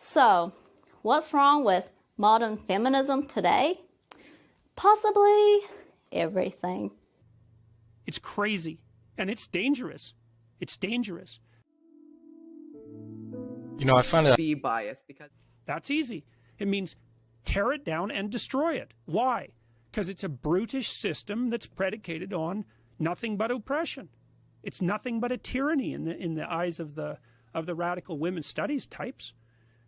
So, what's wrong with modern feminism today? Possibly everything. It's crazy, and it's dangerous. It's dangerous. You know, I find it be biased because that's easy. It means tear it down and destroy it. Why? Because it's a brutish system that's predicated on nothing but oppression. It's nothing but a tyranny in the eyes of the radical women's studies types.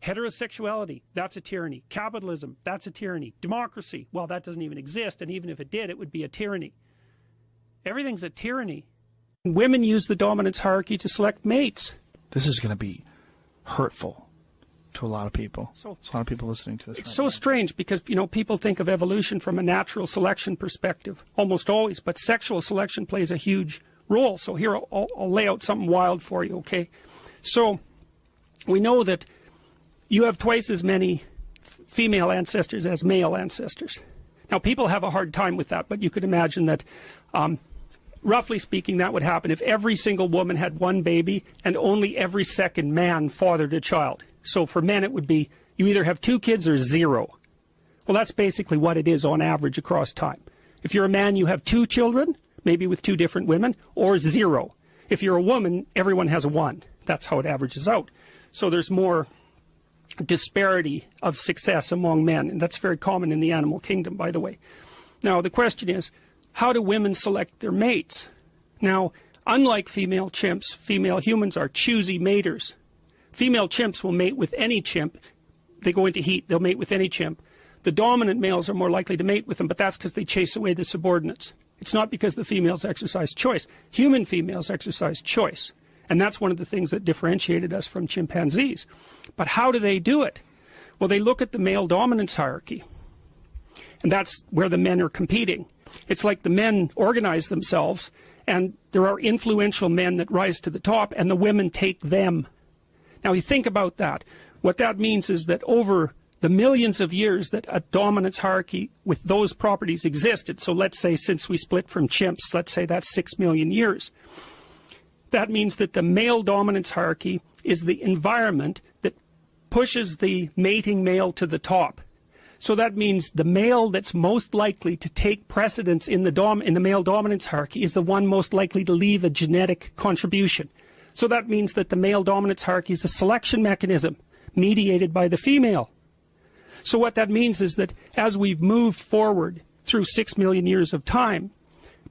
Heterosexuality, that's a tyranny. Capitalism, that's a tyranny. Democracy, well, that doesn't even exist, and even if it did, it would be a tyranny. Everything's a tyranny. Women use the dominance hierarchy to select mates. This is going to be hurtful to a lot of people. So, there's a lot of people listening to this. It's so strange because, you know, people think of evolution from a natural selection perspective, almost always, but sexual selection plays a huge role. So here, I'll lay out something wild for you, okay? So we know that you have twice as many female ancestors as male ancestors. Now, people have a hard time with that, but you could imagine that, roughly speaking, that would happen if every single woman had one baby and only every second man fathered a child. So for men, it would be you either have 2 kids or 0. Well, that's basically what it is on average across time. If you're a man, you have 2 children, maybe with 2 different women, or 0. If you're a woman, everyone has 1. That's how it averages out. So there's more disparity of success among men, and that's very common in the animal kingdom, by the way. Now, the question is, how do women select their mates? Now, unlike female chimps, female humans are choosy maters. Female chimps will mate with any chimp. They go into heat, they'll mate with any chimp. The dominant males are more likely to mate with them, but that's because they chase away the subordinates. It's not because the females exercise choice. Human females exercise choice. And that's one of the things that differentiated us from chimpanzees. But how do they do it? Well, they look at the male dominance hierarchy. And that's where the men are competing. It's like the men organize themselves, and there are influential men that rise to the top, and the women take them. Now, you think about that. What that means is that over the millions of years that a dominance hierarchy with those properties existed, so let's say since we split from chimps, let's say that's 6 million years, that means that the male dominance hierarchy is the environment that pushes the mating male to the top. So that means the male that's most likely to take precedence in the male dominance hierarchy is the one most likely to leave a genetic contribution. So that means that the male dominance hierarchy is a selection mechanism mediated by the female. So what that means is that as we've moved forward through 6 million years of time,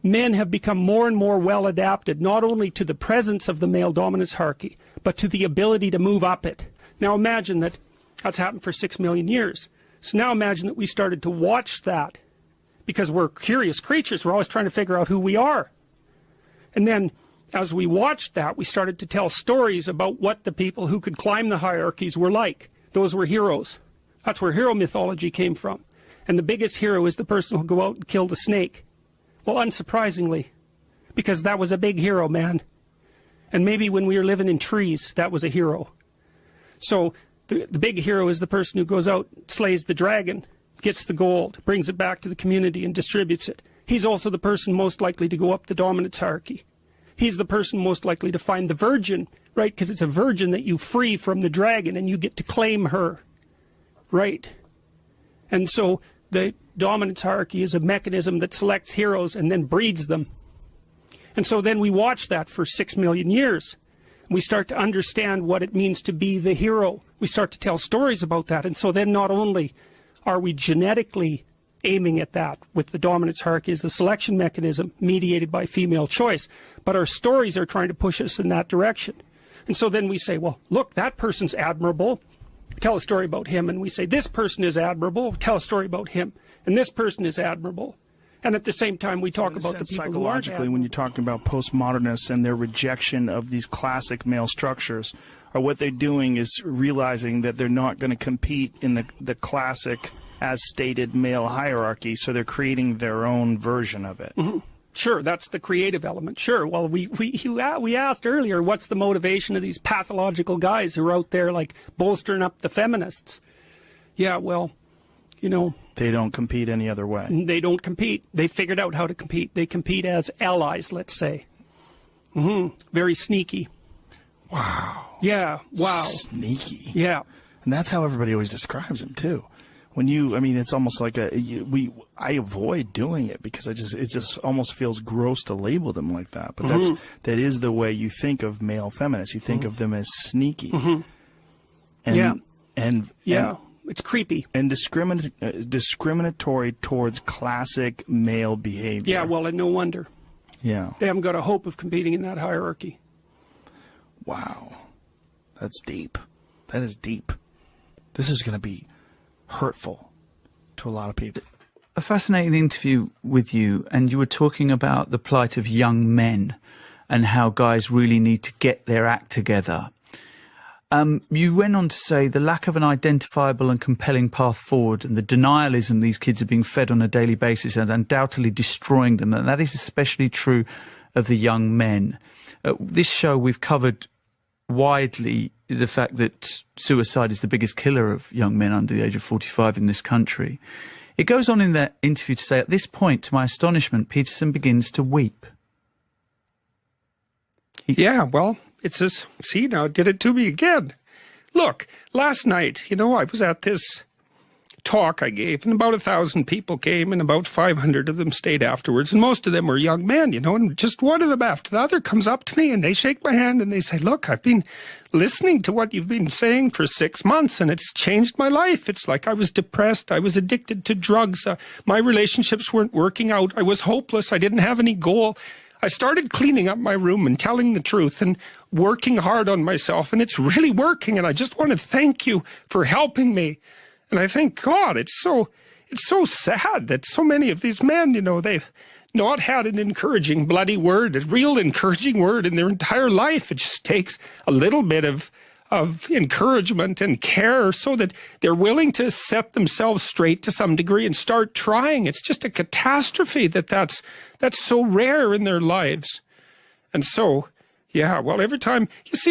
men have become more and more well adapted, not only to the presence of the male dominance hierarchy, but to the ability to move up it. Now imagine that that's happened for 6 million years. So now imagine that we started to watch that, because we're curious creatures, we're always trying to figure out who we are. And then as we watched that, we started to tell stories about what the people who could climb the hierarchies were like. Those were heroes. That's where hero mythology came from. And the biggest hero is the person who'll go out and kill the snake. Well, unsurprisingly, because that was a big hero, man. And maybe when we were living in trees, that was a hero. So the big hero is the person who goes out, slays the dragon, gets the gold, brings it back to the community and distributes it. He's also the person most likely to go up the dominance hierarchy. He's the person most likely to find the virgin, right? Because it's a virgin that you free from the dragon and you get to claim her, right? And so the dominance hierarchy is a mechanism that selects heroes and then breeds them. And so then we watch that for 6 million years. We start to understand what it means to be the hero. We start to tell stories about that. And so then not only are we genetically aiming at that with the dominance hierarchy as a selection mechanism mediated by female choice, but our stories are trying to push us in that direction. And so then we say, well, look, that person's admirable. Tell a story about him. And we say, this person is admirable. Tell a story about him. And this person is admirable. And at the same time, we talk about the people who aren't psychologically, when you're talking about postmodernists and their rejection of these classic male structures, or what they're doing is realizing that they're not going to compete in the classic, as stated, male hierarchy, so they're creating their own version of it. Mm-hmm. Sure, that's the creative element. Sure. Well, we asked earlier, what's the motivation of these pathological guys who are out there like bolstering up the feminists? Yeah, well, you know, they don't compete any other way. They don't compete. They figured out how to compete. They compete as allies, let's say. Very sneaky. Wow. Yeah. Wow. Sneaky. Yeah. And that's how everybody always describes him too. When you, I mean, it's almost like I avoid doing it because it just almost feels gross to label them like that. But that is the way you think of male feminists. You think of them as sneaky. And, and it's creepy. And discriminatory towards classic male behavior. Yeah, well, and no wonder. Yeah. They haven't got a hope of competing in that hierarchy. Wow. That's deep. That is deep. This is going to be hurtful to a lot of people. A fascinating interview with you, and you were talking about the plight of young men and how guys really need to get their act together. You went on to say the lack of an identifiable and compelling path forward and the denialism these kids are being fed on a daily basis and undoubtedly destroying them, and that is especially true of the young men. This show we've covered widely the fact that suicide is the biggest killer of young men under the age of 45 in this country. It goes on in that interview to say, at this point, to my astonishment, Peterson begins to weep. Yeah, well, it says, see, now it did it to me again. Look, last night, I was at this talk I gave, and about 1,000 people came, and about 500 of them stayed afterwards, and most of them were young men, and just one of them after the other comes up to me, and they shake my hand, and they say, look, I've been listening to what you've been saying for 6 months, and it's changed my life. It's like I was depressed, I was addicted to drugs, my relationships weren't working out, I was hopeless, I didn't have any goal. I started cleaning up my room and telling the truth and working hard on myself, and it's really working, and I just want to thank you for helping me. And I think, God, it's so sad that so many of these men, they've not had an encouraging bloody word, a real encouraging word in their entire life. It just takes a little bit of encouragement and care so that they're willing to set themselves straight to some degree and start trying. It's just a catastrophe that's so rare in their lives. And so, yeah, well, every time,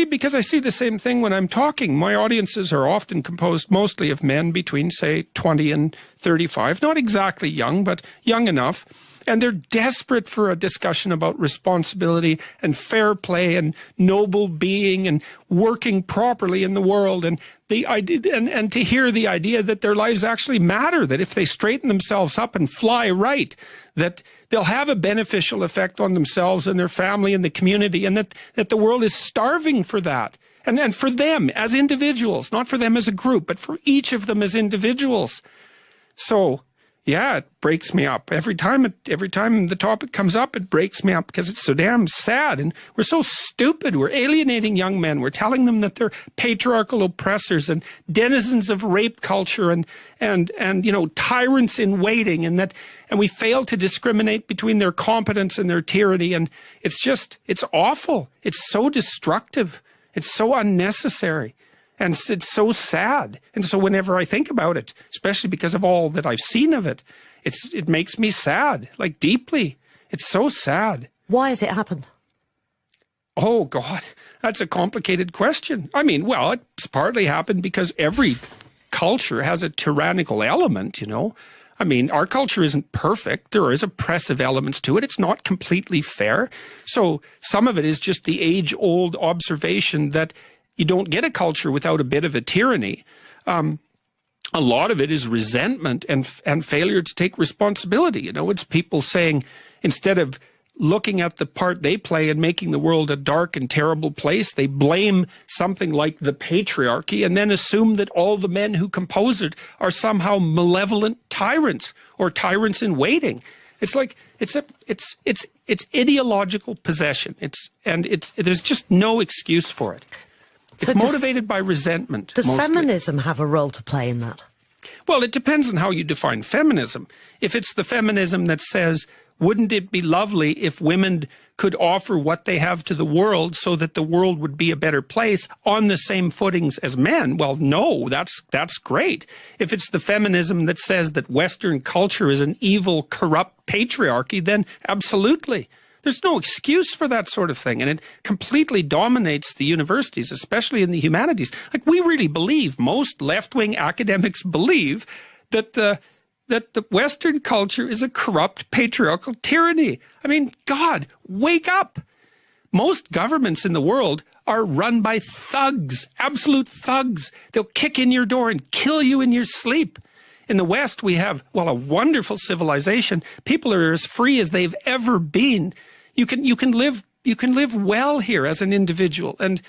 because I see the same thing when I'm talking. My audiences are often composed mostly of men between, say, 20 and 35. Not exactly young, but young enough. And they're desperate for a discussion about responsibility and fair play and noble being and working properly in the world. And the idea, and to hear the idea that their lives actually matter, that if they straighten themselves up and fly right, that they'll have a beneficial effect on themselves and their family and the community, and that the world is starving for that. And for them as individuals, not for them as a group, but for each of them as individuals. So, yeah, it breaks me up. Every time the topic comes up, it breaks me up because it's so damn sad. And we're so stupid. We're alienating young men. We're telling them that they're patriarchal oppressors and denizens of rape culture and tyrants in waiting, and we fail to discriminate between their competence and their tyranny. And it's awful. It's so destructive. It's so unnecessary. And it's so sad. And so whenever I think about it, especially because of all that I've seen of it, it makes me sad, like deeply. It's so sad. Why has it happened? Oh, God, that's a complicated question. I mean, well, it's partly happened because every culture has a tyrannical element, I mean, our culture isn't perfect. There is oppressive elements to it. It's not completely fair. So some of it is just the age-old observation that you don't get a culture without a bit of a tyranny. A lot of it is resentment and failure to take responsibility. It's people saying, instead of looking at the part they play in making the world a dark and terrible place, they blame something like the patriarchy and then assume that all the men who compose it are somehow malevolent tyrants or tyrants in waiting. It's like it's ideological possession. There's just no excuse for it. It's motivated by resentment. Does mostly. feminism have a role to play in that? Well, it depends on how you define feminism. If it's the feminism that says, wouldn't it be lovely if women could offer what they have to the world so that the world would be a better place on the same footings as men? Well, no, that's great. If it's the feminism that says that Western culture is an evil, corrupt patriarchy, then absolutely. There's no excuse for that sort of thing, and it completely dominates the universities, especially in the humanities. Like, we really believe, most left-wing academics believe, that the Western culture is a corrupt patriarchal tyranny. I mean, God, wake up. Most governments in the world are run by thugs, absolute thugs. They'll kick in your door and kill you in your sleep. In the West, we have, well, a wonderful civilization. People are as free as they've ever been. You can live well here as an individual. And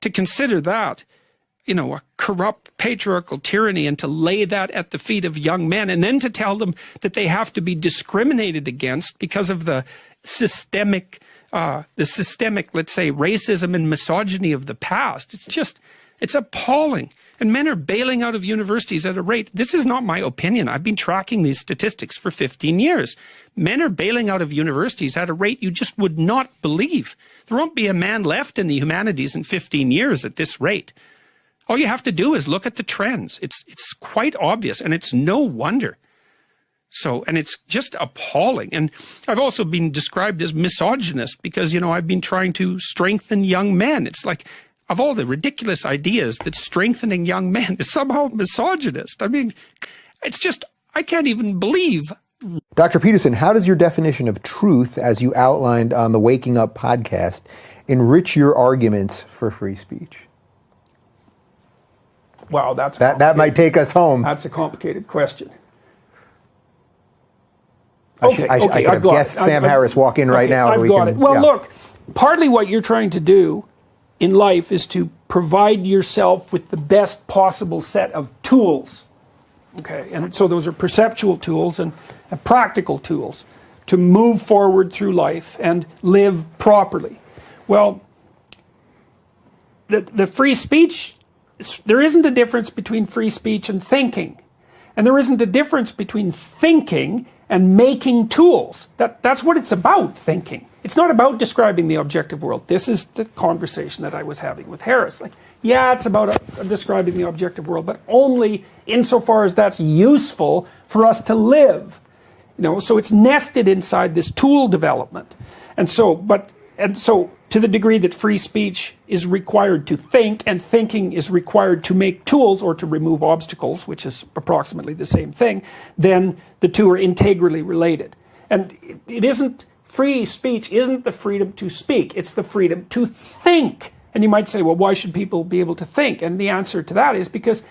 to consider that, you know, a corrupt patriarchal tyranny, and to lay that at the feet of young men, and then to tell them that they have to be discriminated against because of the systemic, let's say, racism and misogyny of the past. It's appalling. And men are bailing out of universities at a rate. This is not my opinion. I've been tracking these statistics for 15 years. Men are bailing out of universities at a rate you just would not believe. There won't be a man left in the humanities in 15 years at this rate. All you have to do is look at the trends. It's quite obvious, and it's no wonder. So, and it's just appalling. And I've also been described as misogynist because, you know, I've been trying to strengthen young men. It's like, of all the ridiculous ideas, that strengthening young men is somehow misogynist. I mean, it's just, I can't even believe. Dr. Peterson, how does your definition of truth, as you outlined on the Waking Up podcast, enrich your arguments for free speech? Wow, that might take us home. That's a complicated question. I could have guessed Sam Harris walk in right now. I've got it. Well, look, partly what you're trying to do in life is to provide yourself with the best possible set of tools. Okay, and so those are perceptual tools and practical tools to move forward through life and live properly. Well, the free speech, there isn't a difference between free speech and thinking. And there isn't a difference between thinking and making tools. That's what it's about, thinking. It's not about describing the objective world. This is the conversation that I was having with Harris. Like, yeah, it's about describing the objective world, but only insofar as that's useful for us to live. You know, so it's nested inside this tool development. And so to the degree that free speech is required to think, and thinking is required to make tools or to remove obstacles, which is approximately the same thing, then the two are integrally related. And it isn't, free speech isn't the freedom to speak, it's the freedom to think. And you might say, well, why should people be able to think? And the answer to that is because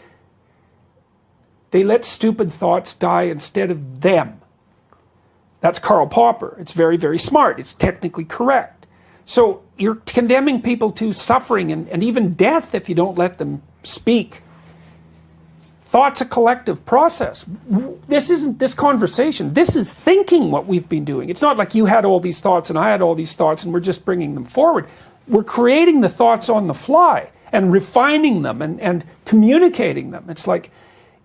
they let stupid thoughts die instead of them. That's Karl Popper. It's very, very smart. It's technically correct. So you're condemning people to suffering and even death if you don't let them speak. Thought's a collective process. This isn't this conversation. This is thinking what we've been doing. It's not like you had all these thoughts and I had all these thoughts and we're just bringing them forward. We're creating the thoughts on the fly and refining them and communicating them. It's like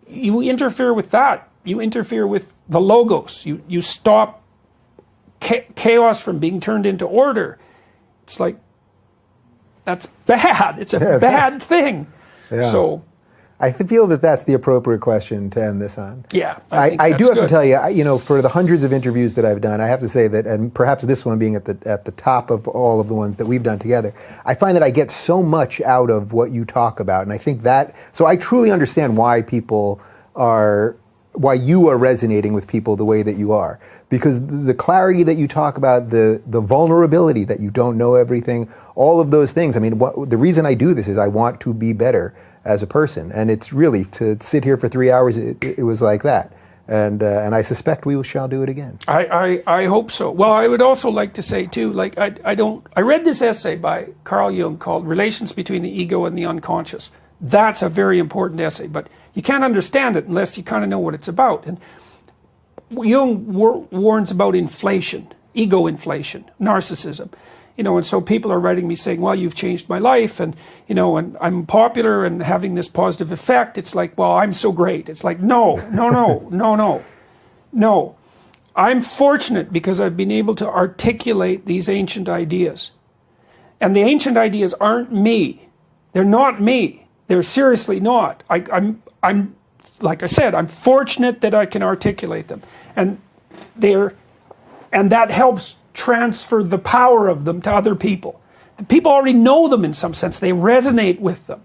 you interfere with that. You interfere with the logos. You stop chaos from being turned into order. It's like, that's bad. It's a bad thing. Yeah. So I feel that that's the appropriate question to end this on. Yeah, I do have to tell you, you know, for the hundreds of interviews that I've done, I have to say that, and perhaps this one being at the top of all of the ones that we've done together, I find that I get so much out of what you talk about, and I think that, so I truly understand why you are resonating with people the way that you are. Because the clarity that you talk about, the vulnerability that you don't know everything, all of those things. I mean, the reason I do this is I want to be better as a person. And it's really, to sit here for 3 hours, it was like that. And I suspect we shall do it again. I hope so. Well, I would also like to say too, like, I read this essay by Carl Jung called Relations Between the Ego and the Unconscious. That's a very important essay, but you can't understand it unless you kind of know what it's about. And Jung warns about inflation, ego inflation, narcissism. You know, and so people are writing me saying, well, you've changed my life, and, you know, and I'm popular and having this positive effect. It's like, well, I'm so great. It's like, no. I'm fortunate because I've been able to articulate these ancient ideas. And the ancient ideas aren't me. They're not me. They're seriously not. I'm like I said, I'm fortunate that I can articulate them. And that helps transfer the power of them to other people. The people already know them in some sense. They resonate with them.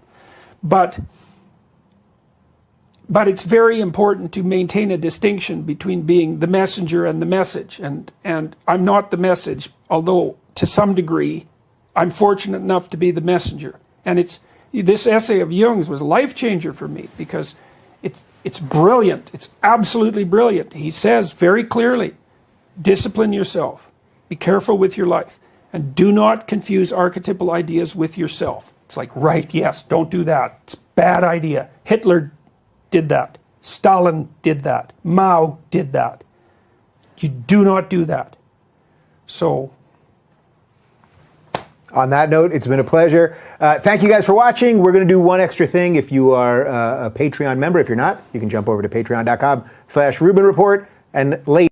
But it's very important to maintain a distinction between being the messenger and the message. And I'm not the message, although to some degree I'm fortunate enough to be the messenger. And this essay of Jung's was a life changer for me, because it's brilliant. It's absolutely brilliant. He says very clearly, discipline yourself. Be careful with your life. And do not confuse archetypal ideas with yourself. It's like, right, yes, don't do that. It's a bad idea. Hitler did that. Stalin did that. Mao did that. You do not do that. So, on that note, it's been a pleasure. Thank you guys for watching. We're going to do one extra thing. If you are a Patreon member, if you're not, you can jump over to patreon.com/Rubin Report and later.